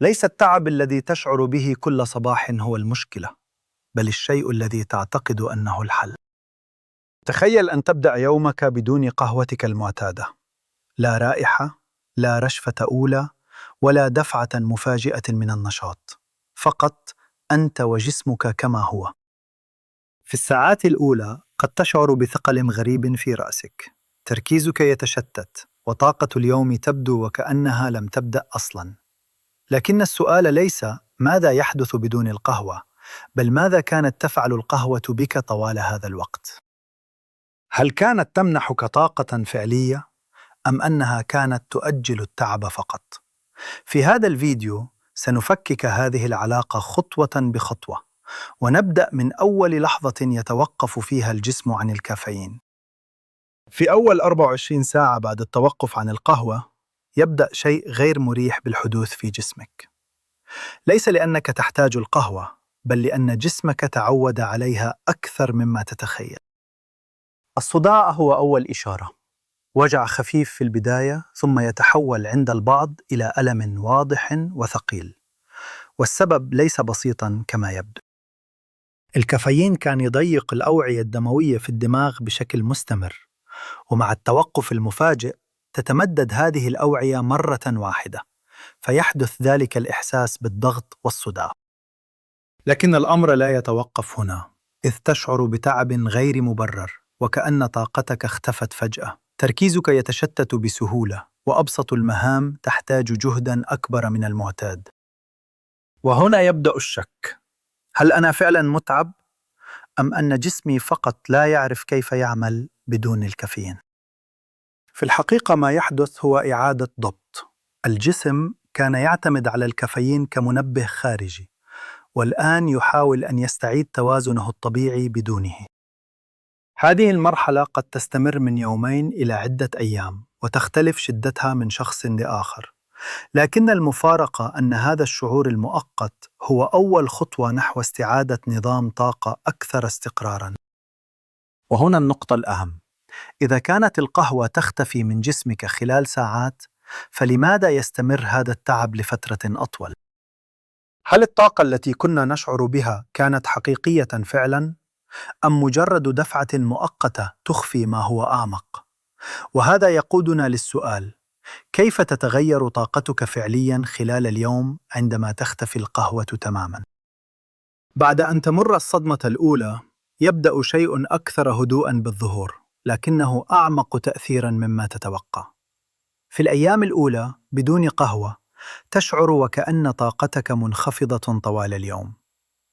ليس التعب الذي تشعر به كل صباح هو المشكلة، بل الشيء الذي تعتقد أنه الحل. تخيل أن تبدأ يومك بدون قهوتك المعتادة، لا رائحة، لا رشفة أولى، ولا دفعة مفاجئة من النشاط، فقط أنت وجسمك كما هو. في الساعات الأولى قد تشعر بثقل غريب في رأسك، تركيزك يتشتت، وطاقة اليوم تبدو وكأنها لم تبدأ أصلاً. لكن السؤال ليس ماذا يحدث بدون القهوة، بل ماذا كانت تفعل القهوة بك طوال هذا الوقت؟ هل كانت تمنحك طاقة فعلية، أم أنها كانت تؤجل التعب فقط؟ في هذا الفيديو سنفكك هذه العلاقة خطوة بخطوة، ونبدأ من أول لحظة يتوقف فيها الجسم عن الكافيين. في أول 24 ساعة بعد التوقف عن القهوة، يبدأ شيء غير مريح بالحدوث في جسمك. ليس لأنك تحتاج القهوة، بل لأن جسمك تعود عليها أكثر مما تتخيل. الصداع هو أول إشارة، وجع خفيف في البداية ثم يتحول عند البعض إلى ألم واضح وثقيل، والسبب ليس بسيطا كما يبدو. الكافيين كان يضيق الأوعية الدموية في الدماغ بشكل مستمر، ومع التوقف المفاجئ تتمدد هذه الأوعية مرة واحدة، فيحدث ذلك الإحساس بالضغط والصداع. لكن الأمر لا يتوقف هنا، إذ تشعر بتعب غير مبرر، وكأن طاقتك اختفت فجأة. تركيزك يتشتت بسهولة، وأبسط المهام تحتاج جهداً أكبر من المعتاد. وهنا يبدأ الشك: هل أنا فعلاً متعب؟ أم أن جسمي فقط لا يعرف كيف يعمل بدون الكافيين؟ في الحقيقة ما يحدث هو إعادة ضبط. الجسم كان يعتمد على الكافيين كمنبه خارجي، والآن يحاول أن يستعيد توازنه الطبيعي بدونه. هذه المرحلة قد تستمر من يومين إلى عدة أيام، وتختلف شدتها من شخص لآخر. لكن المفارقة أن هذا الشعور المؤقت هو أول خطوة نحو استعادة نظام طاقة أكثر استقراراً. وهنا النقطة الأهم: إذا كانت القهوة تختفي من جسمك خلال ساعات، فلماذا يستمر هذا التعب لفترة أطول؟ هل الطاقة التي كنا نشعر بها كانت حقيقية فعلاً، أم مجرد دفعة مؤقتة تخفي ما هو أعمق؟ وهذا يقودنا للسؤال: كيف تتغير طاقتك فعلياً خلال اليوم عندما تختفي القهوة تماماً؟ بعد أن تمر الصدمة الأولى، يبدأ شيء أكثر هدوءاً بالظهور، لكنه أعمق تأثيراً مما تتوقع. في الأيام الأولى بدون قهوة، تشعر وكأن طاقتك منخفضة طوال اليوم.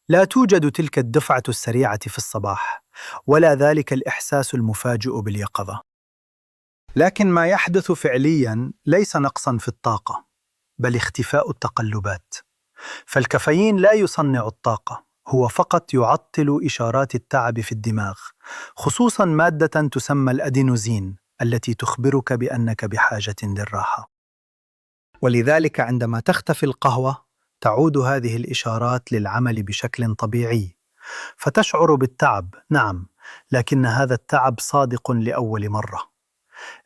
لا توجد تلك الدفعة السريعة في الصباح، ولا ذلك الإحساس المفاجئ باليقظة. لكن ما يحدث فعلياً ليس نقصاً في الطاقة، بل اختفاء التقلبات. فالكافيين لا يصنع الطاقة، هو فقط يعطل إشارات التعب في الدماغ، خصوصاً مادة تسمى الأدينوزين التي تخبرك بأنك بحاجة للراحة. ولذلك عندما تختفي القهوة، تعود هذه الإشارات للعمل بشكل طبيعي، فتشعر بالتعب، نعم، لكن هذا التعب صادق لأول مرة.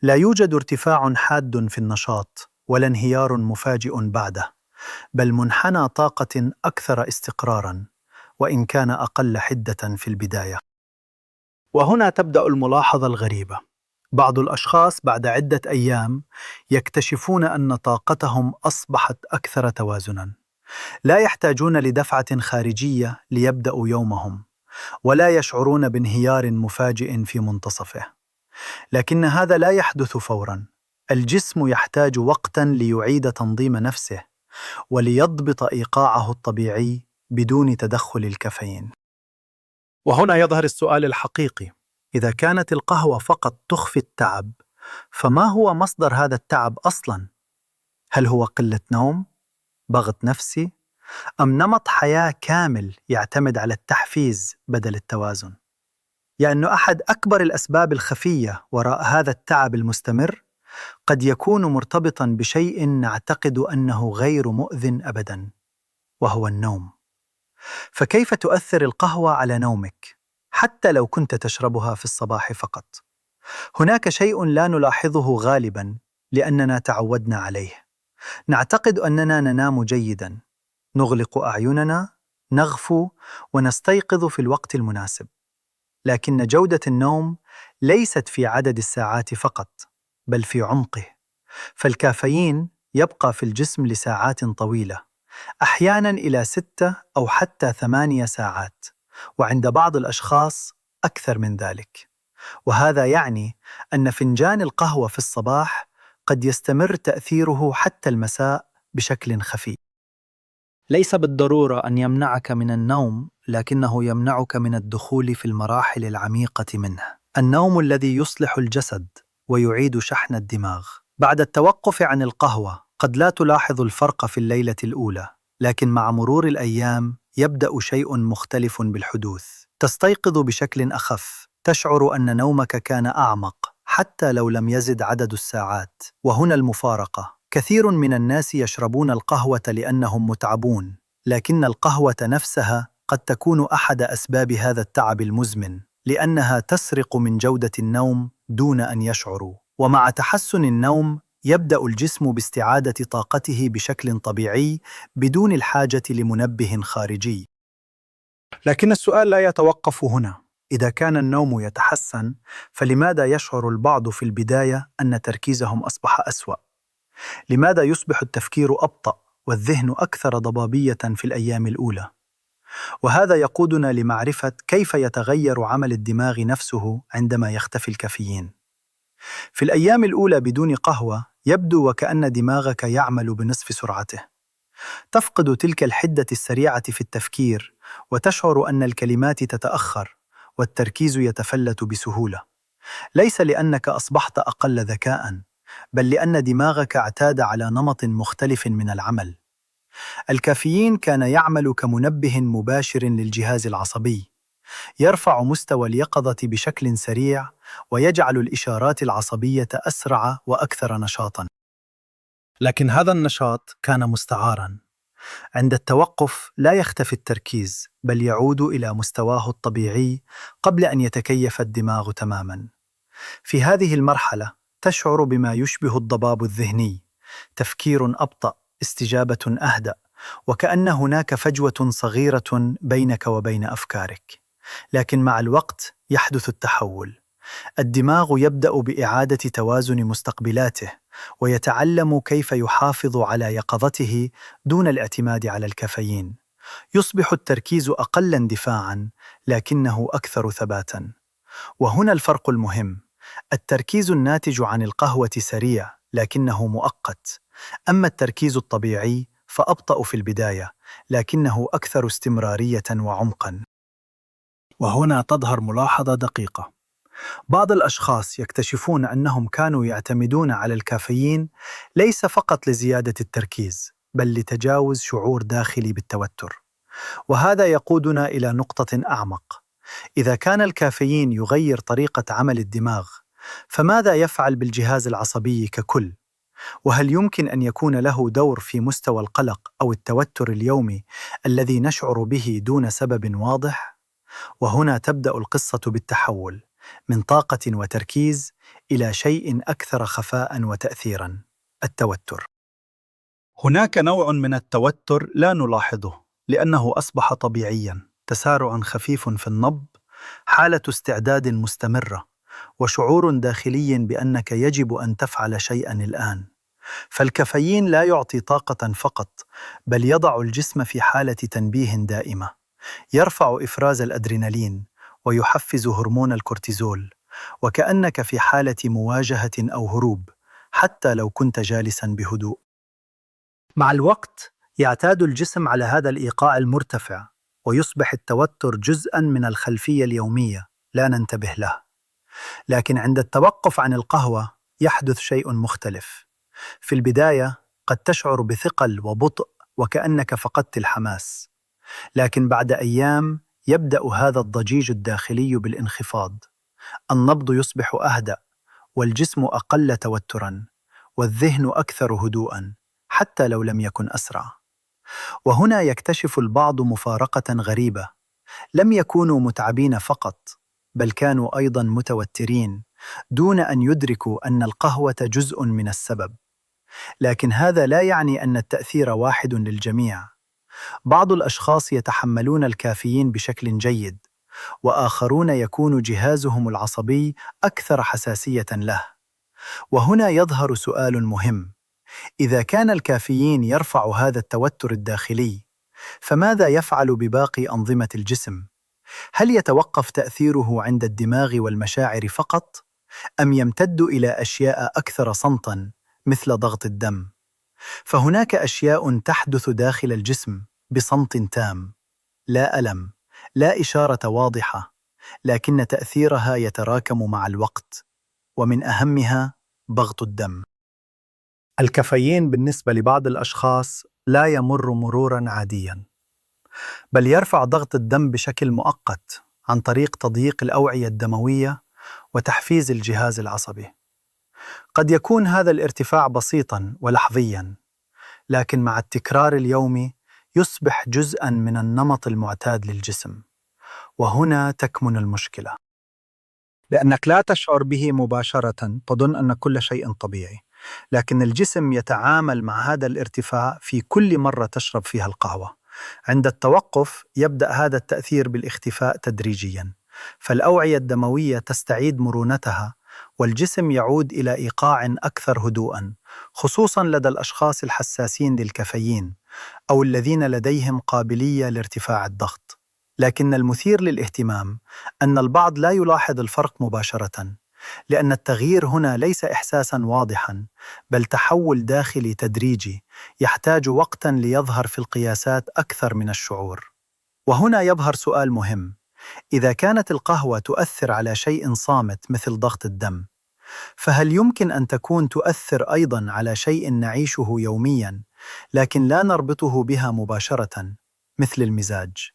لا يوجد ارتفاع حاد في النشاط ولا انهيار مفاجئ بعده، بل منحنى طاقة أكثر استقراراً، وإن كان أقل حدة في البداية. وهنا تبدأ الملاحظة الغريبة: بعض الأشخاص بعد عدة أيام يكتشفون أن طاقتهم أصبحت أكثر توازناً. لا يحتاجون لدفعة خارجية ليبدأوا يومهم، ولا يشعرون بانهيار مفاجئ في منتصفه. لكن هذا لا يحدث فوراً. الجسم يحتاج وقتاً ليعيد تنظيم نفسه، وليضبط إيقاعه الطبيعي بدون تدخل الكافيين. وهنا يظهر السؤال الحقيقي: إذا كانت القهوة فقط تخفي التعب، فما هو مصدر هذا التعب أصلاً؟ هل هو قلة نوم؟ ضغط نفسي؟ أم نمط حياة كامل يعتمد على التحفيز بدل التوازن؟ يعني أحد أكبر الأسباب الخفية وراء هذا التعب المستمر قد يكون مرتبطاً بشيء نعتقد أنه غير مؤذٍ أبداً، وهو النوم. فكيف تؤثر القهوة على نومك، حتى لو كنت تشربها في الصباح فقط؟ هناك شيء لا نلاحظه غالباً لأننا تعودنا عليه: نعتقد أننا ننام جيداً، نغلق أعيننا، نغفو ونستيقظ في الوقت المناسب. لكن جودة النوم ليست في عدد الساعات فقط، بل في عمقه. فالكافيين يبقى في الجسم لساعات طويلة، أحياناً إلى 6 أو حتى 8 ساعات، وعند بعض الأشخاص أكثر من ذلك. وهذا يعني أن فنجان القهوة في الصباح قد يستمر تأثيره حتى المساء بشكل خفي. ليس بالضرورة أن يمنعك من النوم، لكنه يمنعك من الدخول في المراحل العميقة منه. النوم الذي يصلح الجسد ويعيد شحن الدماغ. بعد التوقف عن القهوة قد لا تلاحظ الفرق في الليلة الأولى، لكن مع مرور الأيام يبدأ شيء مختلف بالحدوث. تستيقظ بشكل أخف، تشعر أن نومك كان أعمق حتى لو لم يزد عدد الساعات. وهنا المفارقة: كثير من الناس يشربون القهوة لأنهم متعبون، لكن القهوة نفسها قد تكون أحد أسباب هذا التعب المزمن، لأنها تسرق من جودة النوم دون أن يشعروا. ومع تحسن النوم يبدأ الجسم باستعادة طاقته بشكل طبيعي بدون الحاجة لمنبه خارجي. لكن السؤال لا يتوقف هنا. إذا كان النوم يتحسن، فلماذا يشعر البعض في البداية أن تركيزهم أصبح أسوأ؟ لماذا يصبح التفكير أبطأ والذهن أكثر ضبابية في الأيام الأولى؟ وهذا يقودنا لمعرفة كيف يتغير عمل الدماغ نفسه عندما يختفي الكافيين. في الأيام الأولى بدون قهوة يبدو وكأن دماغك يعمل بنصف سرعته. تفقد تلك الحدة السريعة في التفكير، وتشعر أن الكلمات تتأخر والتركيز يتفلت بسهولة. ليس لأنك أصبحت أقل ذكاء، بل لأن دماغك اعتاد على نمط مختلف من العمل. الكافيين كان يعمل كمنبه مباشر للجهاز العصبي، يرفع مستوى اليقظة بشكل سريع ويجعل الإشارات العصبية أسرع وأكثر نشاطاً. لكن هذا النشاط كان مستعاراً. عند التوقف لا يختفي التركيز، بل يعود إلى مستواه الطبيعي قبل أن يتكيف الدماغ تماماً. في هذه المرحلة تشعر بما يشبه الضباب الذهني، تفكير أبطأ، استجابة أهدأ، وكأن هناك فجوة صغيرة بينك وبين أفكارك. لكن مع الوقت يحدث التحول. الدماغ يبدأ بإعادة توازن مستقبلاته، ويتعلم كيف يحافظ على يقظته دون الاعتماد على الكافيين. يصبح التركيز أقل اندفاعاً، لكنه أكثر ثباتاً. وهنا الفرق المهم: التركيز الناتج عن القهوة سريع لكنه مؤقت، أما التركيز الطبيعي فأبطأ في البداية لكنه أكثر استمرارية وعمقاً. وهنا تظهر ملاحظة دقيقة: بعض الأشخاص يكتشفون أنهم كانوا يعتمدون على الكافيين ليس فقط لزيادة التركيز، بل لتجاوز شعور داخلي بالتوتر. وهذا يقودنا إلى نقطة أعمق: إذا كان الكافيين يغير طريقة عمل الدماغ، فماذا يفعل بالجهاز العصبي ككل؟ وهل يمكن أن يكون له دور في مستوى القلق أو التوتر اليومي الذي نشعر به دون سبب واضح؟ وهنا تبدأ القصة بالتحول من طاقة وتركيز إلى شيء أكثر خفاء وتأثيرا: التوتر. هناك نوع من التوتر لا نلاحظه لأنه أصبح طبيعيا: تسارع خفيف في النبض، حالة استعداد مستمرة، وشعور داخلي بأنك يجب أن تفعل شيئا الآن. فالكافيين لا يعطي طاقة فقط، بل يضع الجسم في حالة تنبيه دائمة. يرفع إفراز الأدرينالين ويحفز هرمون الكورتيزول، وكأنك في حالة مواجهة أو هروب حتى لو كنت جالسا بهدوء. مع الوقت يعتاد الجسم على هذا الإيقاع المرتفع، ويصبح التوتر جزءا من الخلفية اليومية لا ننتبه له. لكن عند التوقف عن القهوة يحدث شيء مختلف. في البداية قد تشعر بثقل وبطء وكأنك فقدت الحماس، لكن بعد أيام يبدأ هذا الضجيج الداخلي بالانخفاض. النبض يصبح أهدأ، والجسم أقل توتراً، والذهن أكثر هدوءاً حتى لو لم يكن أسرع. وهنا يكتشف البعض مفارقة غريبة: لم يكونوا متعبين فقط، بل كانوا أيضاً متوترين دون أن يدركوا أن القهوة جزء من السبب. لكن هذا لا يعني أن التأثير واحد للجميع. بعض الأشخاص يتحملون الكافيين بشكل جيد، وآخرون يكون جهازهم العصبي أكثر حساسية له. وهنا يظهر سؤال مهم: إذا كان الكافيين يرفع هذا التوتر الداخلي، فماذا يفعل بباقي أنظمة الجسم؟ هل يتوقف تأثيره عند الدماغ والمشاعر فقط؟ أم يمتد إلى أشياء أكثر صمتاً مثل ضغط الدم؟ فهناك أشياء تحدث داخل الجسم بصمت تام، لا ألم، لا إشارة واضحة، لكن تأثيرها يتراكم مع الوقت، ومن أهمها ضغط الدم. الكافيين بالنسبة لبعض الأشخاص لا يمر مروراً عادياً، بل يرفع ضغط الدم بشكل مؤقت عن طريق تضييق الأوعية الدموية وتحفيز الجهاز العصبي. قد يكون هذا الارتفاع بسيطاً ولحظياً، لكن مع التكرار اليومي يصبح جزءاً من النمط المعتاد للجسم. وهنا تكمن المشكلة، لأنك لا تشعر به مباشرة تظن أن كل شيء طبيعي، لكن الجسم يتعامل مع هذا الارتفاع في كل مرة تشرب فيها القهوة. عند التوقف يبدأ هذا التأثير بالاختفاء تدريجياً، فالأوعية الدموية تستعيد مرونتها، والجسم يعود إلى إيقاع أكثر هدوءاً، خصوصاً لدى الأشخاص الحساسين للكافيين أو الذين لديهم قابلية لارتفاع الضغط. لكن المثير للاهتمام أن البعض لا يلاحظ الفرق مباشرة، لأن التغيير هنا ليس إحساساً واضحاً، بل تحول داخلي تدريجي يحتاج وقتاً ليظهر في القياسات أكثر من الشعور. وهنا يظهر سؤال مهم: إذا كانت القهوة تؤثر على شيء صامت مثل ضغط الدم، فهل يمكن أن تكون تؤثر أيضاً على شيء نعيشه يومياً لكن لا نربطه بها مباشرة، مثل المزاج؟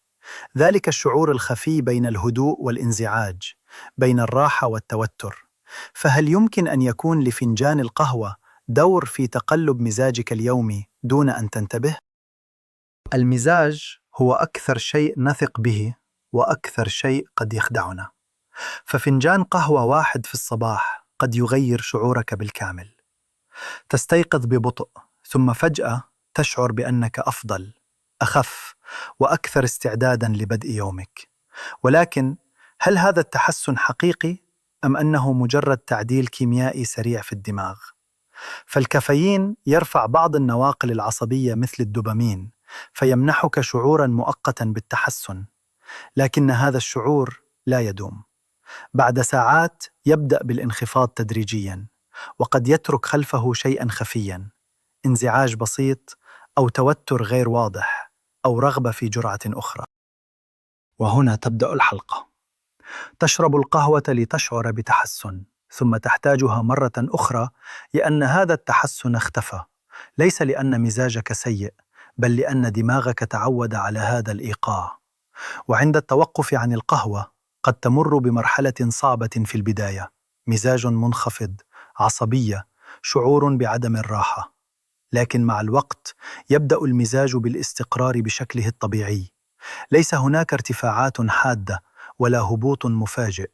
ذلك الشعور الخفي بين الهدوء والانزعاج، بين الراحة والتوتر. فهل يمكن أن يكون لفنجان القهوة دور في تقلب مزاجك اليومي دون أن تنتبه؟ المزاج هو أكثر شيء نثق به وأكثر شيء قد يخدعنا. ففنجان قهوة واحد في الصباح قد يغير شعورك بالكامل. تستيقظ ببطء، ثم فجأة تشعر بأنك أفضل، أخف، وأكثر استعداداً لبدء يومك. ولكن هل هذا التحسن حقيقي أم أنه مجرد تعديل كيميائي سريع في الدماغ؟ فالكافيين يرفع بعض النواقل العصبية مثل الدوبامين، فيمنحك شعوراً مؤقتاً بالتحسن، لكن هذا الشعور لا يدوم. بعد ساعات يبدأ بالانخفاض تدريجياً، وقد يترك خلفه شيئاً خفياً: انزعاج بسيط، أو توتر غير واضح، أو رغبة في جرعة أخرى. وهنا تبدأ الحلقة. تشرب القهوة لتشعر بتحسن، ثم تحتاجها مرة أخرى لأن هذا التحسن اختفى، ليس لأن مزاجك سيء، بل لأن دماغك تعود على هذا الإيقاع. وعند التوقف عن القهوة قد تمر بمرحلة صعبة في البداية: مزاج منخفض، عصبية، شعور بعدم الراحة. لكن مع الوقت يبدأ المزاج بالاستقرار بشكله الطبيعي. ليس هناك ارتفاعات حادة ولا هبوط مفاجئ،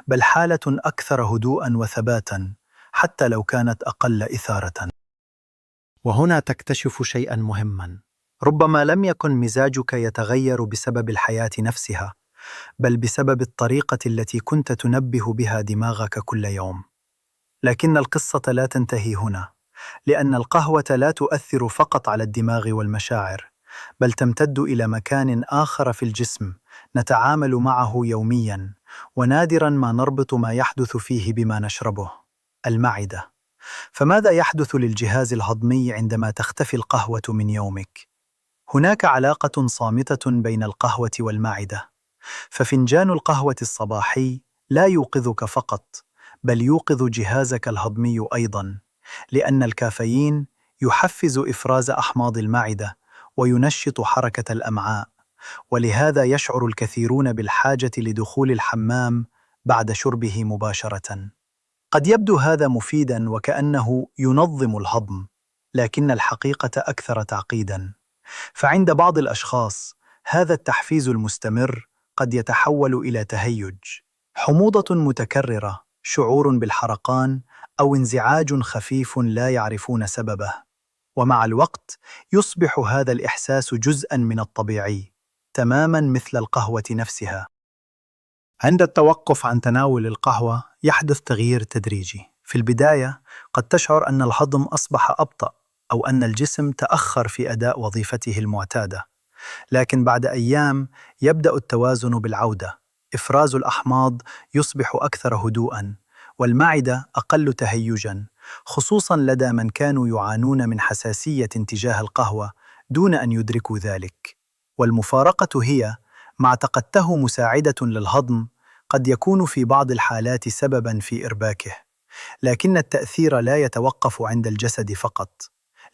بل حالة أكثر هدوءاً وثباتاً، حتى لو كانت أقل إثارة. وهنا تكتشف شيئاً مهماً: ربما لم يكن مزاجك يتغير بسبب الحياة نفسها، بل بسبب الطريقة التي كنت تنبه بها دماغك كل يوم. لكن القصة لا تنتهي هنا، لأن القهوة لا تؤثر فقط على الدماغ والمشاعر، بل تمتد إلى مكان آخر في الجسم نتعامل معه يومياً، ونادراً ما نربط ما يحدث فيه بما نشربه: المعدة. فماذا يحدث للجهاز الهضمي عندما تختفي القهوة من يومك؟ هناك علاقة صامتة بين القهوة والمعدة. ففنجان القهوة الصباحي لا يوقظك فقط، بل يوقظ جهازك الهضمي أيضاً، لأن الكافيين يحفز إفراز أحماض المعدة وينشط حركة الأمعاء، ولهذا يشعر الكثيرون بالحاجة لدخول الحمام بعد شربه مباشرة. قد يبدو هذا مفيداً وكأنه ينظم الهضم، لكن الحقيقة أكثر تعقيداً. فعند بعض الأشخاص هذا التحفيز المستمر قد يتحول إلى تهيج، حموضة متكررة، شعور بالحرقان، أو انزعاج خفيف لا يعرفون سببه. ومع الوقت يصبح هذا الإحساس جزءاً من الطبيعي، تماماً مثل القهوة نفسها. عند التوقف عن تناول القهوة يحدث تغيير تدريجي. في البداية قد تشعر أن الهضم أصبح أبطأ، أو أن الجسم تأخر في أداء وظيفته المعتادة. لكن بعد أيام يبدأ التوازن بالعودة. إفراز الأحماض يصبح أكثر هدوءاً، والمعدة أقل تهيجاً، خصوصاً لدى من كانوا يعانون من حساسية تجاه القهوة دون أن يدركوا ذلك. والمفارقة هي: ما اعتقدته مساعدة للهضم قد يكون في بعض الحالات سبباً في إرباكه. لكن التأثير لا يتوقف عند الجسد فقط،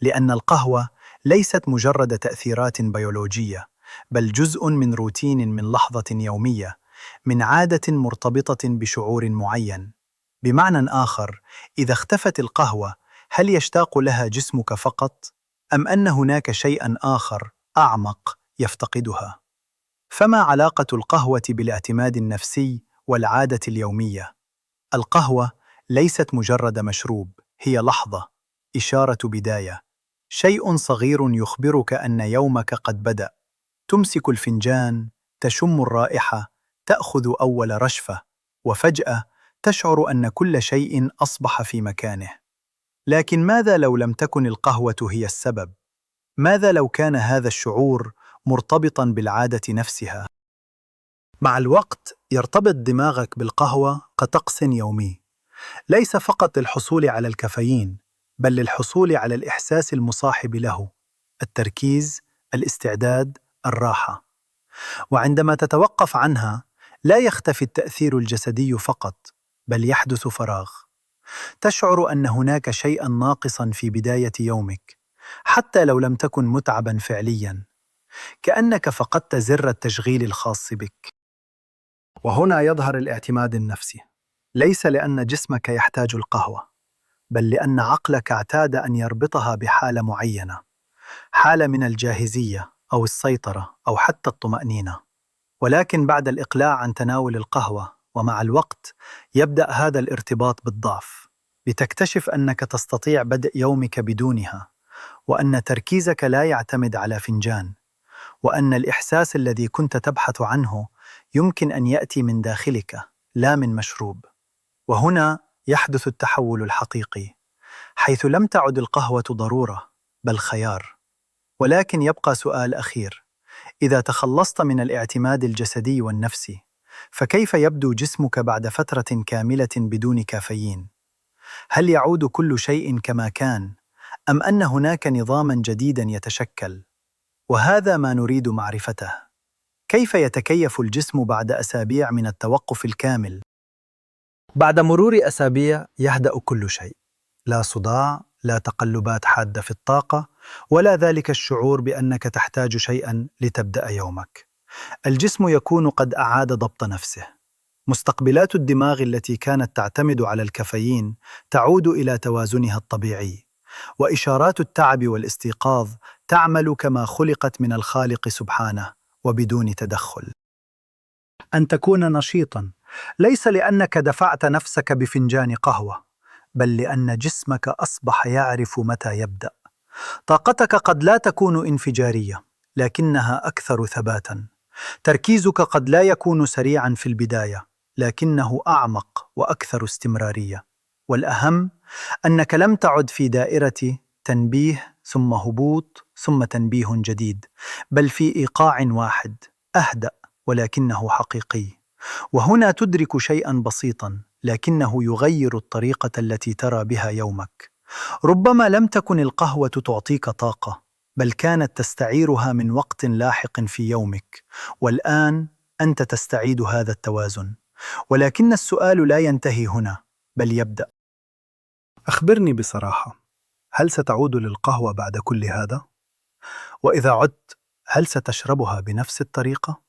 لأن القهوة ليست مجرد تأثيرات بيولوجية، بل جزء من روتين، من لحظة يومية، من عادة مرتبطة بشعور معين. بمعنى آخر، إذا اختفت القهوة، هل يشتاق لها جسمك فقط؟ أم أن هناك شيئاً آخر أعمق يفتقدها؟ فما علاقة القهوة بالاعتماد النفسي والعادة اليومية؟ القهوة ليست مجرد مشروب، هي لحظة، إشارة بداية، شيء صغير يخبرك أن يومك قد بدأ. تمسك الفنجان، تشم الرائحة، تأخذ أول رشفة، وفجأة تشعر أن كل شيء أصبح في مكانه. لكن ماذا لو لم تكن القهوة هي السبب؟ ماذا لو كان هذا الشعور مرتبطاً بالعادة نفسها؟ مع الوقت يرتبط دماغك بالقهوة كطقس يومي، ليس فقط للحصول على الكافيين، بل للحصول على الإحساس المصاحب له: التركيز، الاستعداد، الراحة. وعندما تتوقف عنها، لا يختفي التأثير الجسدي فقط، بل يحدث فراغ. تشعر أن هناك شيئاً ناقصاً في بداية يومك، حتى لو لم تكن متعباً فعلياً، كأنك فقدت زر التشغيل الخاص بك. وهنا يظهر الاعتماد النفسي، ليس لأن جسمك يحتاج القهوة، بل لأن عقلك اعتاد أن يربطها بحالة معينة، حالة من الجاهزية أو السيطرة أو حتى الطمأنينة. ولكن بعد الإقلاع عن تناول القهوة ومع الوقت يبدأ هذا الارتباط بالضعف. لتكتشف أنك تستطيع بدء يومك بدونها، وأن تركيزك لا يعتمد على فنجان، وأن الإحساس الذي كنت تبحث عنه يمكن أن يأتي من داخلك، لا من مشروب. وهنا يحدث التحول الحقيقي، حيث لم تعد القهوة ضرورة، بل خيار. ولكن يبقى سؤال أخير: إذا تخلصت من الاعتماد الجسدي والنفسي، فكيف يبدو جسمك بعد فترة كاملة بدون كافيين؟ هل يعود كل شيء كما كان، أم أن هناك نظاماً جديداً يتشكل؟ وهذا ما نريد معرفته. كيف يتكيف الجسم بعد أسابيع من التوقف الكامل؟ بعد مرور أسابيع يهدأ كل شيء، لا صداع، لا تقلبات حادة في الطاقة، ولا ذلك الشعور بأنك تحتاج شيئاً لتبدأ يومك. الجسم يكون قد أعاد ضبط نفسه. مستقبلات الدماغ التي كانت تعتمد على الكافيين تعود إلى توازنها الطبيعي، وإشارات التعب والاستيقاظ تعمل كما خلقت من الخالق سبحانه، وبدون تدخل. أن تكون نشيطاً، ليس لأنك دفعت نفسك بفنجان قهوة، بل لأن جسمك أصبح يعرف متى يبدأ. طاقتك قد لا تكون انفجارية، لكنها أكثر ثباتاً. تركيزك قد لا يكون سريعاً في البداية، لكنه أعمق وأكثر استمرارية. والأهم أنك لم تعد في دائرة تنبيه ثم هبوط ثم تنبيه جديد، بل في إيقاع واحد، أهدأ ولكنه حقيقي. وهنا تدرك شيئاً بسيطاً، لكنه يغير الطريقة التي ترى بها يومك. ربما لم تكن القهوة تعطيك طاقة، بل كانت تستعيرها من وقت لاحق في يومك، والآن أنت تستعيد هذا التوازن. ولكن السؤال لا ينتهي هنا، بل يبدأ. أخبرني بصراحة، هل ستعود للقهوة بعد كل هذا؟ وإذا عدت، هل ستشربها بنفس الطريقة؟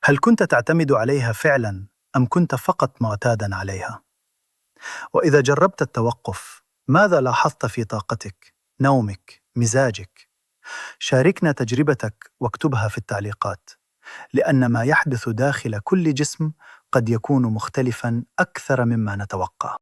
هل كنت تعتمد عليها فعلاً، أم كنت فقط معتاداً عليها؟ وإذا جربت التوقف، ماذا لاحظت في طاقتك، نومك، مزاجك؟ شاركنا تجربتك واكتبها في التعليقات، لأن ما يحدث داخل كل جسم قد يكون مختلفاً أكثر مما نتوقع.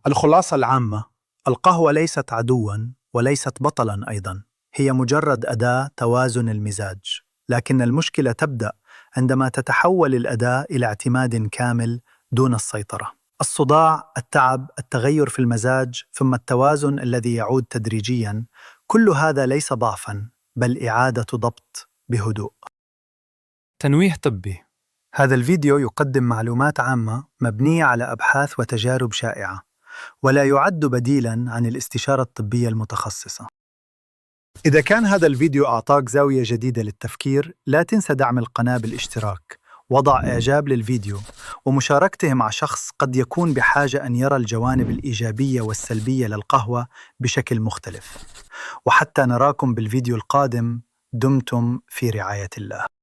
الخلاصة العامة: القهوة ليست عدواً وليست بطلاً أيضاً، هي مجرد أداة توازن المزاج، لكن المشكلة تبدأ عندما تتحول الأداة إلى اعتماد كامل دون السيطرة. الصداع، التعب، التغير في المزاج، ثم التوازن الذي يعود تدريجياً، كل هذا ليس ضعفاً، بل إعادة ضبط بهدوء. تنويه طبي. هذا الفيديو يقدم معلومات عامة مبنية على أبحاث وتجارب شائعة، ولا يعد بديلاً عن الاستشارة الطبية المتخصصة. إذا كان هذا الفيديو أعطاك زاوية جديدة للتفكير، لا تنسى دعم القناة بالاشتراك، وضع إعجاب للفيديو، ومشاركته مع شخص قد يكون بحاجة أن يرى الجوانب الإيجابية والسلبية للقهوة بشكل مختلف. وحتى نراكم بالفيديو القادم، دمتم في رعاية الله.